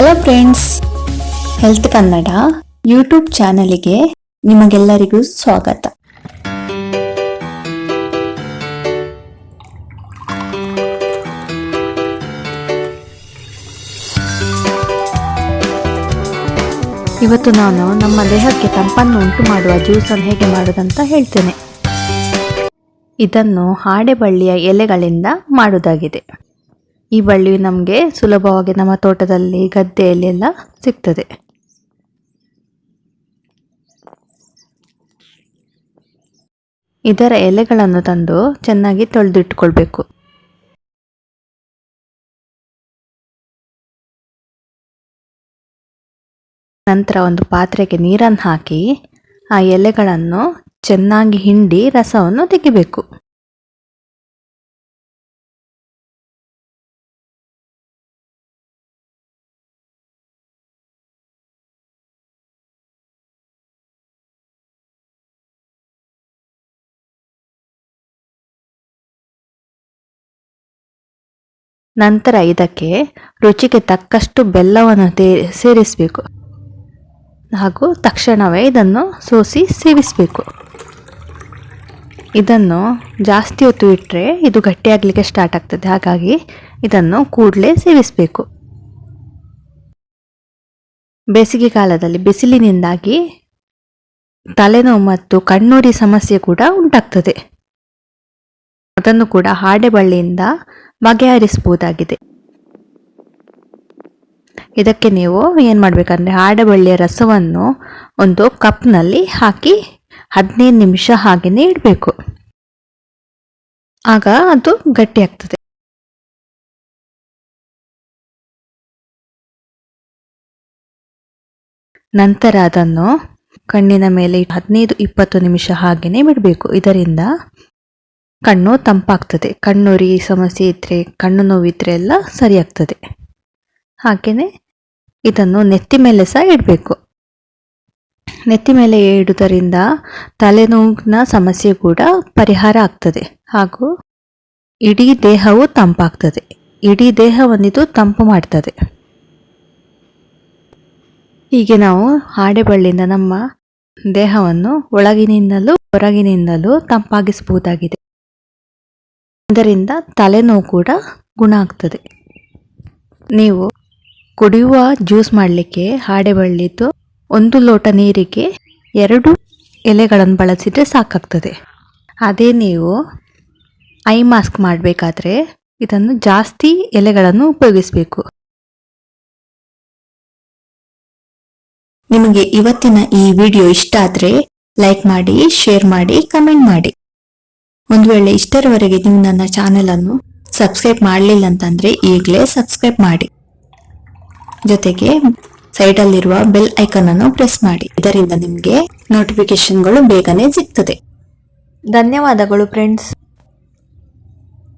Hello friends, health Kannada YouTube ಚಾನಲಿಗೆ ನಿಮಗೆಲ್ಲರಿಗೂ ಸ್ವಾಗತ. ಇವತ್ತು ನಾನು ನಮ್ಮ ದೇಹಕ್ಕೆ ತಂಪನ್ನು ಉಂಟು ಮಾಡುವ ಜ್ಯೂಸನ್ನು ಹೇಗೆ ಮಾಡೋದಂತ ಹೇಳ್ತೇನೆ. ಇದನ್ನು ಹಾಡೆಬಳ್ಳಿಯ ಎಲೆಗಳಿಂದ ಮಾಡುವುದಾಗಿದೆ. ಈ ಬಳ್ಳಿಯು ನಮಗೆ ಸುಲಭವಾಗಿ ನಮ್ಮ ತೋಟದಲ್ಲಿ ಗದ್ದೆಯಲ್ಲೆಲ್ಲ ಸಿಗ್ತದೆ. ಇದರ ಎಲೆಗಳನ್ನು ತಂದು ಚೆನ್ನಾಗಿ ತೊಳೆದಿಟ್ಕೊಳ್ಬೇಕು. ನಂತರ ಒಂದು ಪಾತ್ರೆಗೆ ನೀರನ್ನು ಹಾಕಿ ಆ ಎಲೆಗಳನ್ನು ಚೆನ್ನಾಗಿ ಹಿಂಡಿ ರಸವನ್ನು ತೆಗಿಬೇಕು. ನಂತರ ಇದಕ್ಕೆ ರುಚಿಗೆ ತಕ್ಕಷ್ಟು ಬೆಲ್ಲವನ್ನು ಸೇರಿಸಬೇಕು ಹಾಗೂ ತಕ್ಷಣವೇ ಇದನ್ನು ಸೋಸಿ ಸೇವಿಸಬೇಕು. ಇದನ್ನು ಜಾಸ್ತಿ ಹೊತ್ತು ಇಟ್ಟರೆ ಇದು ಗಟ್ಟಿಯಾಗಲಿಕ್ಕೆ ಸ್ಟಾರ್ಟ್ ಆಗ್ತದೆ. ಹಾಗಾಗಿ ಇದನ್ನು ಕೂಡಲೇ ಸೇವಿಸಬೇಕು. ಬೇಸಿಗೆ ಕಾಲದಲ್ಲಿ ಬಿಸಿಲಿನಿಂದಾಗಿ ತಲೆನೋವು ಮತ್ತು ಕಣ್ಣುರಿ ಸಮಸ್ಯೆ ಕೂಡ ಉಂಟಾಗ್ತದೆ. ಅದನ್ನು ಕೂಡ ಹಾಡೆಬಳ್ಳಿಯಿಂದ ಬಗೆಹರಿಸಬಹುದಾಗಿದೆ. ಇದಕ್ಕೆ ನೀವು ಏನು ಮಾಡಬೇಕಂದ್ರೆ ಹಾಡೆಬಳ್ಳಿಯ ರಸವನ್ನು ಒಂದು ಕಪ್ನಲ್ಲಿ ಹಾಕಿ 15 ನಿಮಿಷ ಹಾಗೆಯೇ ಇಡಬೇಕು. ಆಗ ಅದು ಗಟ್ಟಿಯಾಗ್ತದೆ. ನಂತರ ಅದನ್ನು ಕಣ್ಣಿನ ಮೇಲೆ 15-20 ನಿಮಿಷ ಹಾಗೆಯೇ ಬಿಡಬೇಕು. ಇದರಿಂದ ಕಣ್ಣು ತಂಪಾಗ್ತದೆ. ಕಣ್ಣುರಿ ಸಮಸ್ಯೆ ಇದ್ದರೆ, ಕಣ್ಣು ನೋವಿದ್ರೆ ಎಲ್ಲ ಸರಿಯಾಗ್ತದೆ. ಹಾಗೆಯೇ ಇದನ್ನು ನೆತ್ತಿ ಮೇಲೆ ಸಹ ಇಡಬೇಕು. ನೆತ್ತಿ ಮೇಲೆ ಇಡುವುದರಿಂದ ತಲೆನೋವಿನ ಸಮಸ್ಯೆ ಕೂಡ ಪರಿಹಾರ ಆಗ್ತದೆ ಹಾಗೂ ಇಡೀ ದೇಹವು ತಂಪಾಗ್ತದೆ. ಇಡೀ ದೇಹವನ್ನಿದು ತಂಪು ಮಾಡ್ತದೆ. ಹೀಗೆ ನಾವು ಹಾಡೆಬಳ್ಳಿಯಿಂದ ನಮ್ಮ ದೇಹವನ್ನು ಒಳಗಿನಿಂದಲೂ ಹೊರಗಿನಿಂದಲೂ ತಂಪಾಗಿಸಬಹುದಾಗಿದೆ. ಇದರಿಂದ ತಲೆನೋವು ಕೂಡ ಗುಣ ಆಗ್ತದೆ. ನೀವು ಕುಡಿಯುವ ಜ್ಯೂಸ್ ಮಾಡಲಿಕ್ಕೆ ಹಾಡೆಬಳ್ಳಿದ್ದು 1 ಲೋಟ ನೀರಿಗೆ 2 ಎಲೆಗಳನ್ನು ಬಳಸಿದರೆ ಸಾಕಾಗ್ತದೆ. ಅದೇ ನೀವು ಐ ಮಾಸ್ಕ್ ಮಾಡಬೇಕಾದ್ರೆ ಇದನ್ನು ಜಾಸ್ತಿ ಎಲೆಗಳನ್ನು ಉಪಯೋಗಿಸಬೇಕು. ನಿಮಗೆ ಇವತ್ತಿನ ಈ ವಿಡಿಯೋ ಇಷ್ಟ ಆದರೆ ಲೈಕ್ ಮಾಡಿ, ಶೇರ್ ಮಾಡಿ, ಕಮೆಂಟ್ ಮಾಡಿ. ಒಂದು ವೇಳೆ ಇಷ್ಟರವರೆಗೆ ನೀವು ನನ್ನ ಚಾನೆಲ್ ಅನ್ನು ಸಬ್ಸ್ಕ್ರೈಬ್ ಮಾಡಲಿಲ್ಲ ಅಂತಂದ್ರೆ ಈಗಲೇ ಸಬ್ಸ್ಕ್ರೈಬ್ ಮಾಡಿ. ಜೊತೆಗೆ ಸೈಡಲ್ಲಿರುವ ಬೆಲ್ ಐಕಾನ್ ಅನ್ನು ಪ್ರೆಸ್ ಮಾಡಿ. ಇದರಿಂದ ನಿಮಗೆ ನೋಟಿಫಿಕೇಶನ್ಗಳು ಬೇಗನೆ ಸಿಗ್ತದೆ. ಧನ್ಯವಾದಗಳು ಫ್ರೆಂಡ್ಸ್.